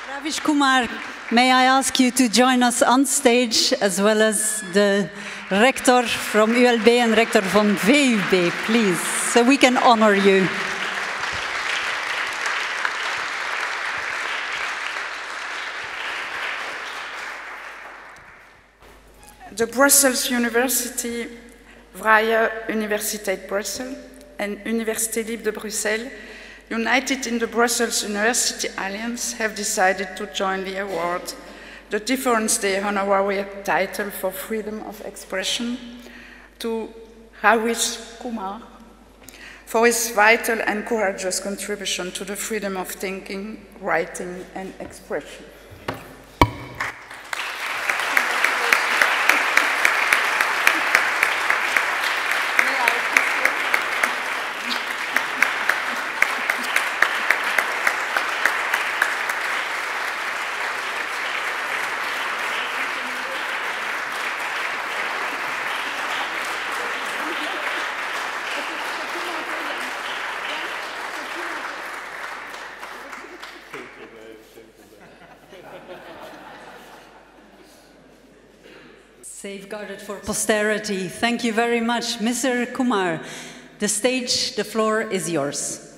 Ravish Kumar, may I ask you to join us on stage, as well as the rector from ULB and rector from VUB, please, so we can honor you. The Brussels University, Vrije Universiteit Brussels and Université Libre de Bruxelles, united in the Brussels University Alliance, have decided to jointly award the Difference Day honorary title for freedom of expression to Ravish Kumar for his vital and courageous contribution to the freedom of thinking, writing, and expression. Safeguarded for posterity. Thank you very much. Mr. Kumar, the stage, the floor is yours.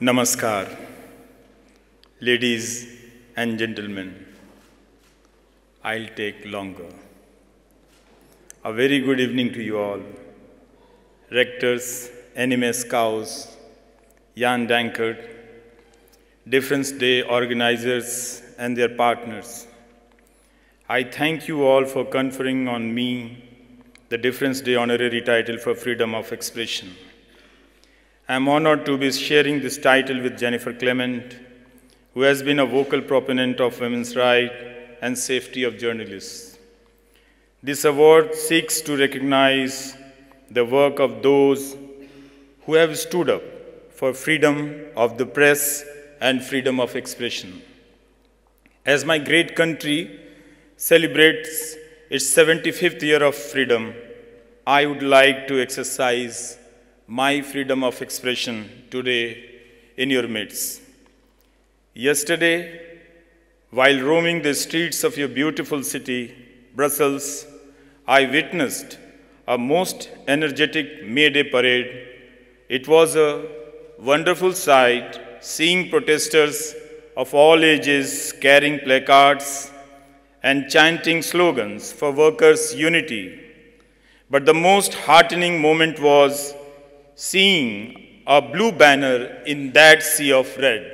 Namaskar, ladies and gentlemen. I'll take longer. A very good evening to you all. Rectors, anime scouts, Jan Dankert, Difference Day organizers and their partners. I thank you all for conferring on me the Difference Day honorary title for freedom of expression. I am honored to be sharing this title with Jennifer Clement, who has been a vocal proponent of women's rights and safety of journalists. This award seeks to recognize the work of those who have stood up for freedom of the press and freedom of expression. As my great country celebrates its 75th year of freedom, I would like to exercise my freedom of expression today in your midst. Yesterday, while roaming the streets of your beautiful city, Brussels, I witnessed a most energetic May Day parade. It was a wonderful sight, seeing protesters of all ages carrying placards and chanting slogans for workers' unity. But the most heartening moment was seeing a blue banner in that sea of red,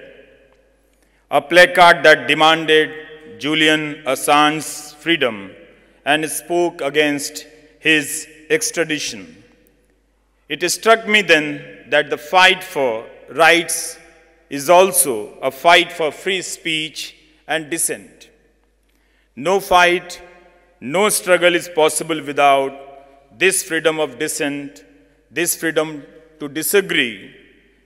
a placard that demanded Julian Assange's freedom and spoke against his extradition. It struck me then that the fight for rights is also a fight for free speech and dissent. No fight, no struggle is possible without this freedom of dissent, this freedom to disagree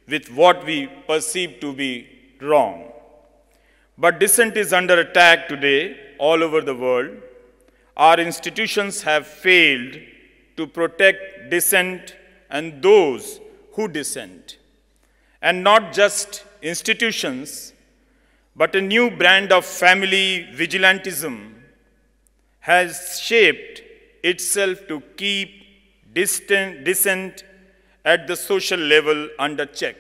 with what we perceive to be wrong. But dissent is under attack today all over the world. Our institutions have failed to protect dissent and those who dissent. And not just institutions, but a new brand of family vigilantism has shaped itself to keep dissent at the social level under check.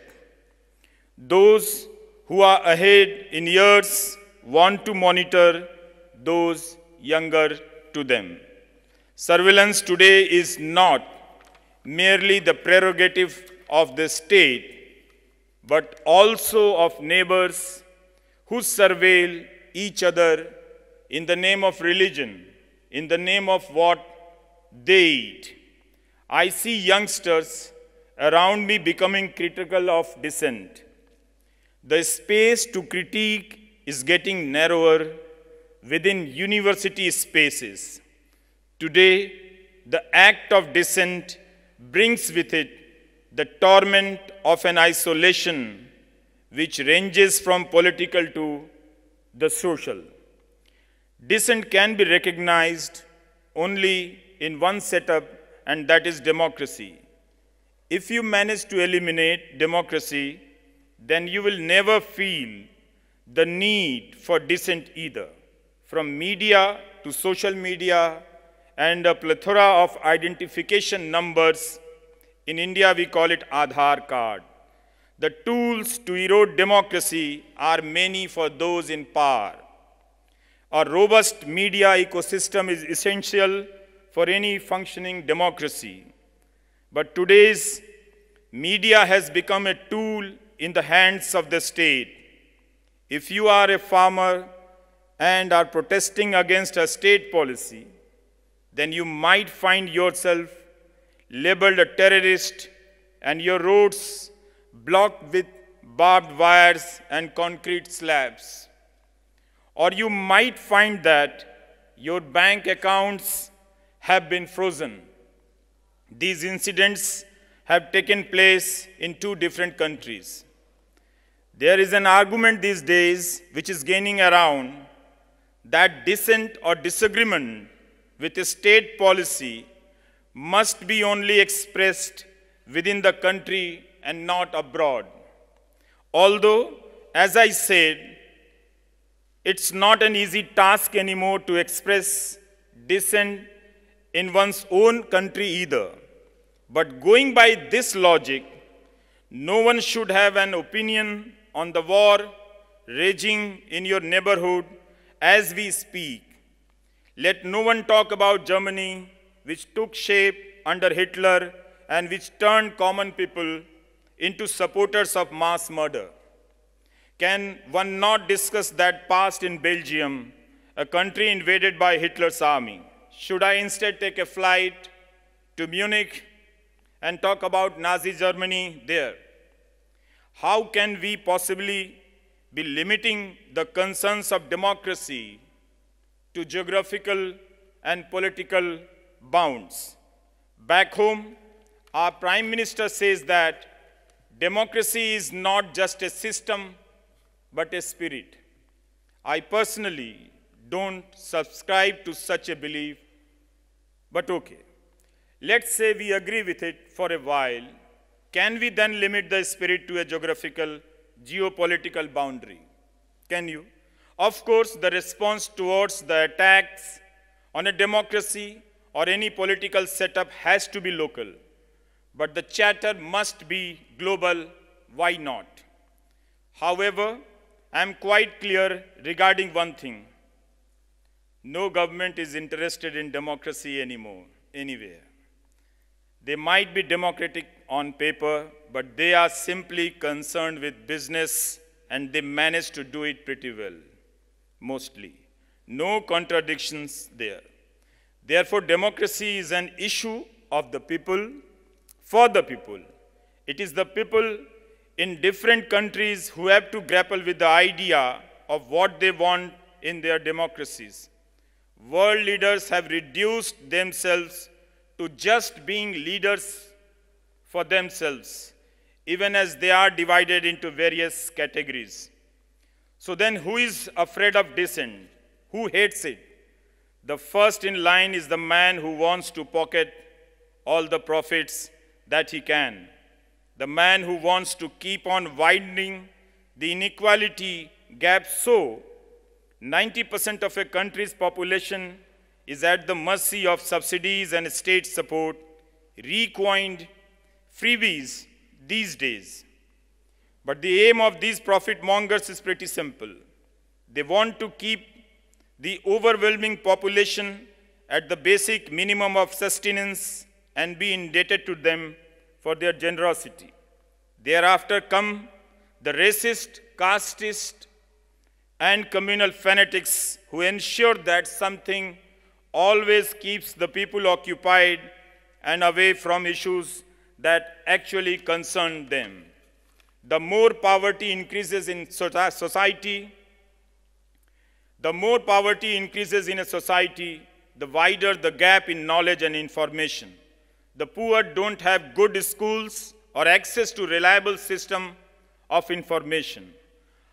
Those who are ahead in years want to monitor those younger to them. Surveillance today is not merely the prerogative of the state, but also of neighbors who surveil each other in the name of religion, in the name of what they eat. I see youngsters around me becoming critical of dissent. The space to critique is getting narrower within university spaces. Today, the act of dissent brings with it the torment of an isolation which ranges from political to the social. Dissent can be recognized only in one setup, and that is democracy. If you manage to eliminate democracy, then you will never feel the need for dissent either. From media to social media and a plethora of identification numbers, in India we call it Aadhaar card. The tools to erode democracy are many for those in power. A robust media ecosystem is essential for any functioning democracy. But today's media has become a tool in the hands of the state. If you are a farmer and are protesting against a state policy, then you might find yourself labeled a terrorist and your roads blocked with barbed wires and concrete slabs. Or you might find that your bank accounts have been frozen. These incidents have taken place in 2 different countries. There is an argument these days which is gaining around that dissent or disagreement with a state policy must be only expressed within the country and not abroad. Although, as I said, it's not an easy task anymore to express dissent in one's own country either. But going by this logic, no one should have an opinion on the war raging in your neighborhood as we speak. Let no one talk about Germany, which took shape under Hitler and which turned common people into supporters of mass murder. Can one not discuss that past in Belgium, a country invaded by Hitler's army? Should I instead take a flight to Munich and talk about Nazi Germany there? How can we possibly be limiting the concerns of democracy to geographical and political bounds? Back home, our Prime Minister says that democracy is not just a system, but a spirit. I personally don't subscribe to such a belief, but okay. Let's say we agree with it for a while. Can we then limit the spirit to a geographical, geopolitical boundary? Can you? Of course, the response towards the attacks on a democracy or any political setup has to be local. But the chatter must be global. Why not? However, I am quite clear regarding one thing. No government is interested in democracy anymore, anywhere. They might be democratic on paper, but they are simply concerned with business, and they manage to do it pretty well, mostly. No contradictions there. Therefore, democracy is an issue of the people, for the people. It is the people in different countries who have to grapple with the idea of what they want in their democracies. World leaders have reduced themselves to just being leaders for themselves, even as they are divided into various categories. So then who is afraid of dissent? Who hates it? The first in line is the man who wants to pocket all the profits that he can. The man who wants to keep on widening the inequality gap so 90% of a country's population is at the mercy of subsidies and state support, recoined freebies these days. But the aim of these profit mongers is pretty simple. They want to keep the overwhelming population at the basic minimum of sustenance and be indebted to them for their generosity. Thereafter come the racist, casteist, and communal fanatics who ensure that something always keeps the people occupied and away from issues that actually concern them. The more poverty increases in society, the wider the gap in knowledge and information. The poor don't have good schools or access to reliable system of information.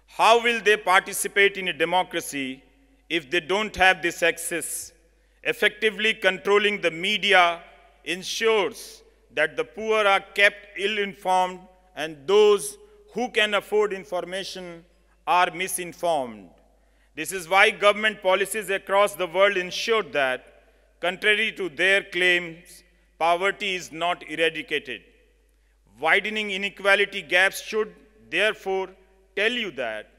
How will they participate in a democracy if they don't have this access? Effectively controlling the media ensures that the poor are kept ill-informed and those who can afford information are misinformed. This is why government policies across the world ensure that, contrary to their claims, poverty is not eradicated. Widening inequality gaps should therefore tell you that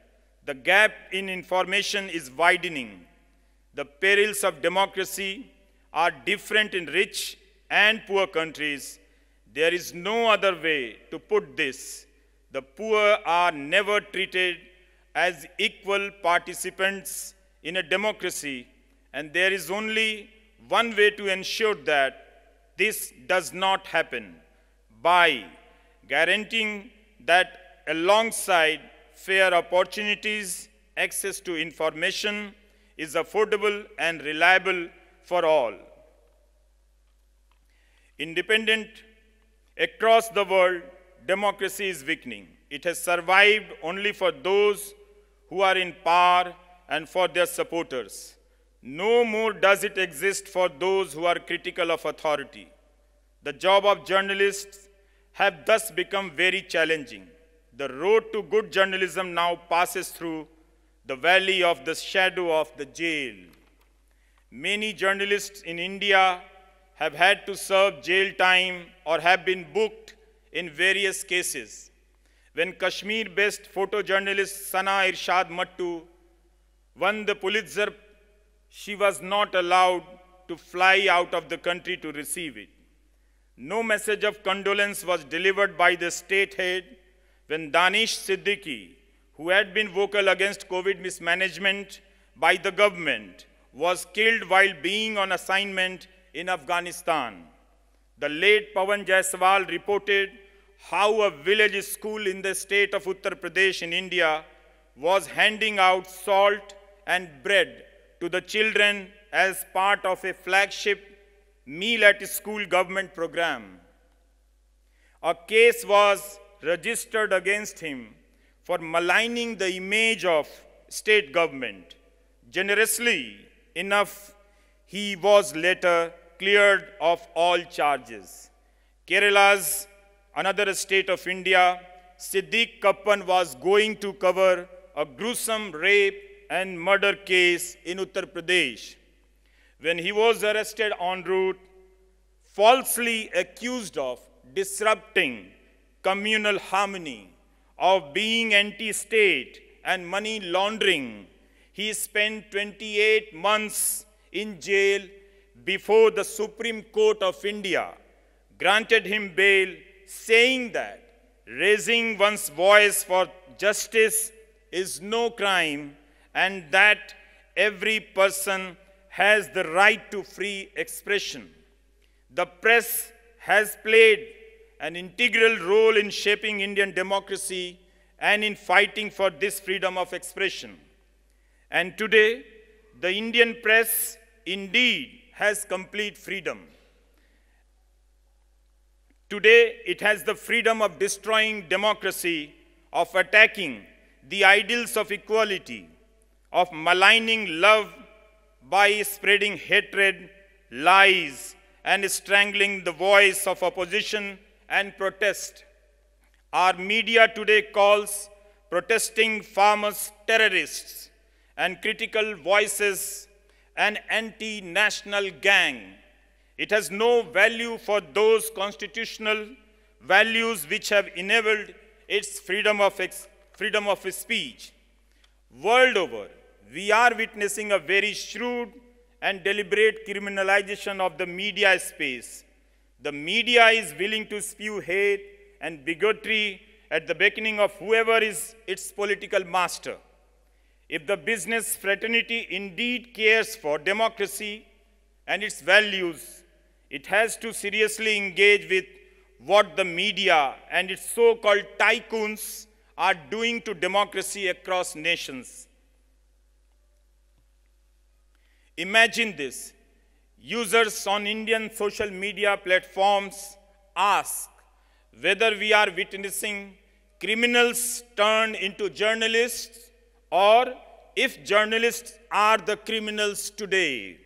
the gap in information is widening. The perils of democracy are different in rich and poor countries. There is no other way to put this. The poor are never treated as equal participants in a democracy, and there is only one way to ensure that this does not happen: by guaranteeing that alongside fair opportunities, access to information is affordable and reliable for all. Independent across the world, democracy is weakening. It has survived only for those who are in power and for their supporters. No more does it exist for those who are critical of authority. The job of journalists have thus become very challenging. The road to good journalism now passes through the valley of the shadow of the jail. Many journalists in India have had to serve jail time or have been booked in various cases. When Kashmir-based photojournalist Sana Irshad Mattu won the Pulitzer, she was not allowed to fly out of the country to receive it. No message of condolence was delivered by the state head when Danish Siddiqui, who had been vocal against COVID mismanagement by the government, was killed while being on assignment in Afghanistan. The late Pawan Jaiswal reported how a village school in the state of Uttar Pradesh in India was handing out salt and bread to the children as part of a flagship meal at school government program. A case was registered against him for maligning the image of state government. Generously enough, he was later cleared of all charges. Kerala's another state of India, Siddiq Kappan was going to cover a gruesome rape and murder case in Uttar Pradesh. When he was arrested en route, falsely accused of disrupting communal harmony, of being anti-state and money laundering, he spent 28 months in jail before the Supreme Court of India granted him bail, saying that raising one's voice for justice is no crime and that every person has the right to free expression. The press has played an integral role in shaping Indian democracy and in fighting for this freedom of expression. And today, the Indian press indeed has complete freedom. Today, it has the freedom of destroying democracy, of attacking the ideals of equality, of maligning love by spreading hatred, lies, and strangling the voice of opposition and protest. Our media today calls protesting farmers terrorists and critical voices an anti-national gang. It has no value for those constitutional values which have enabled its freedom of speech. World over, we are witnessing a very shrewd and deliberate criminalization of the media space. The media is willing to spew hate and bigotry at the beckoning of whoever is its political master. If the business fraternity indeed cares for democracy and its values, it has to seriously engage with what the media and its so-called tycoons are doing to democracy across nations. Imagine this. Users on Indian social media platforms ask whether we are witnessing criminals turned into journalists or if journalists are the criminals today.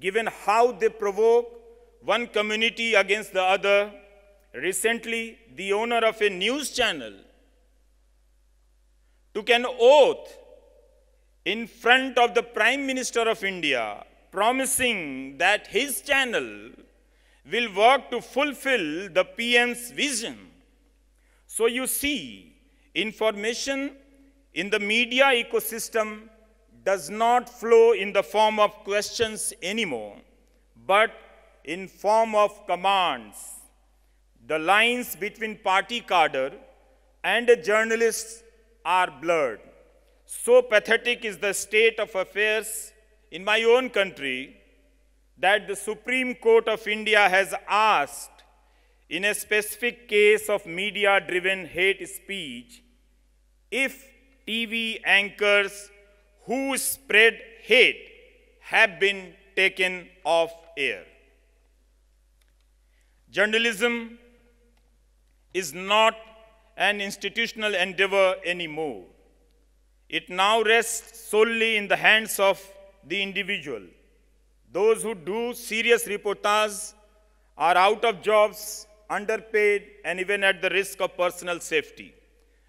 Given how they provoke one community against the other, Recently, the owner of a news channel took an oath in front of the Prime Minister of India, promising that his channel will work to fulfill the PM's vision. So you see, information in the media ecosystem does not flow in the form of questions anymore, but in form of commands. The lines between party cadre and a journalist are blurred. So pathetic is the state of affairs in my own country that the Supreme Court of India has asked, in a specific case of media-driven hate speech, if TV anchors who spread hate have been taken off air. Journalism is not an institutional endeavor anymore. It now rests solely in the hands of the individual. Those who do serious reportage are out of jobs, underpaid, and even at the risk of personal safety.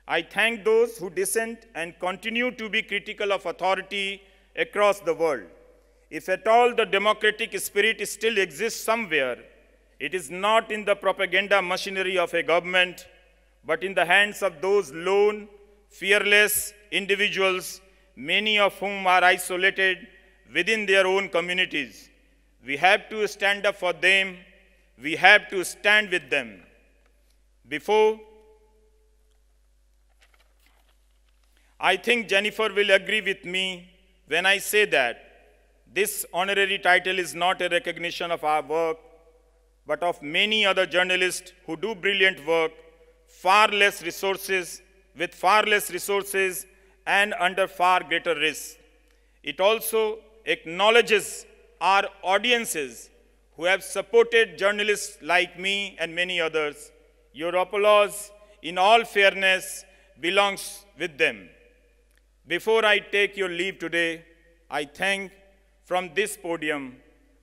I thank those who dissent and continue to be critical of authority across the world. If at all the democratic spirit still exists somewhere, it is not in the propaganda machinery of a government, but in the hands of those lone, fearless individuals, many of whom are isolated within their own communities. We have to stand up for them. We have to stand with them. I think Jennifer will agree with me when I say that this honorary title is not a recognition of our work, but of many other journalists who do brilliant work, with far less resources and under far greater risk. It also acknowledges our audiences who have supported journalists like me and many others. Your applause, in all fairness, belongs with them. Before I take your leave today, I thank from this podium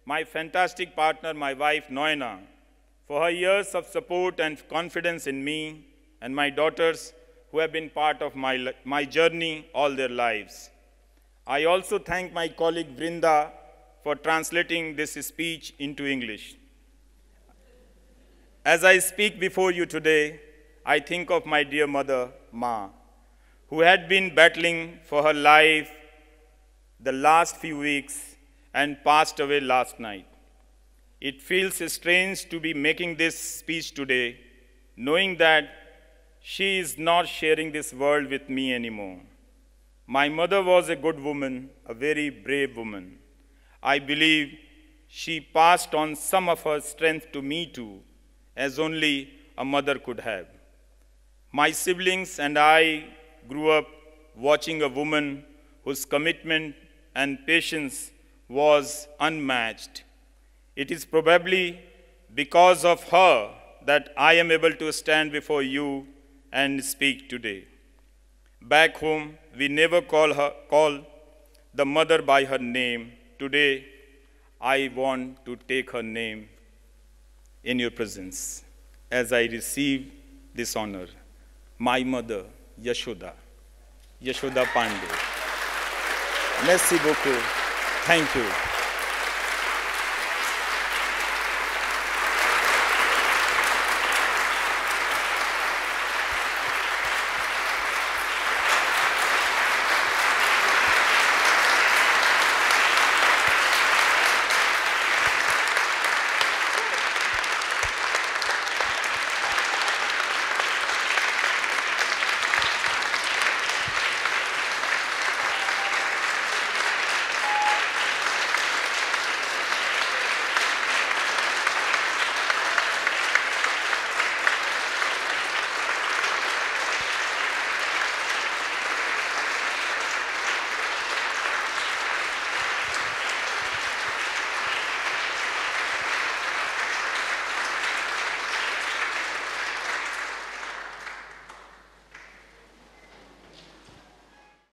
my fantastic partner, my wife, Noina, for her years of support and confidence in me, and my daughters who have been part of my journey all their lives. I also thank my colleague Vrinda for translating this speech into English. As I speak before you today, I think of my dear mother, Ma, who had been battling for her life the last few weeks and passed away last night. It feels strange to be making this speech today, knowing that she is not sharing this world with me anymore. My mother was a good woman, a very brave woman. I believe she passed on some of her strength to me too, as only a mother could have. My siblings and I grew up watching a woman whose commitment and patience was unmatched. It is probably because of her that I am able to stand before you and speak today. Back home, we never call the mother by her name. Today, I want to take her name in your presence as I receive this honor. My mother, Yashoda Pandey. Merci beaucoup. Thank you.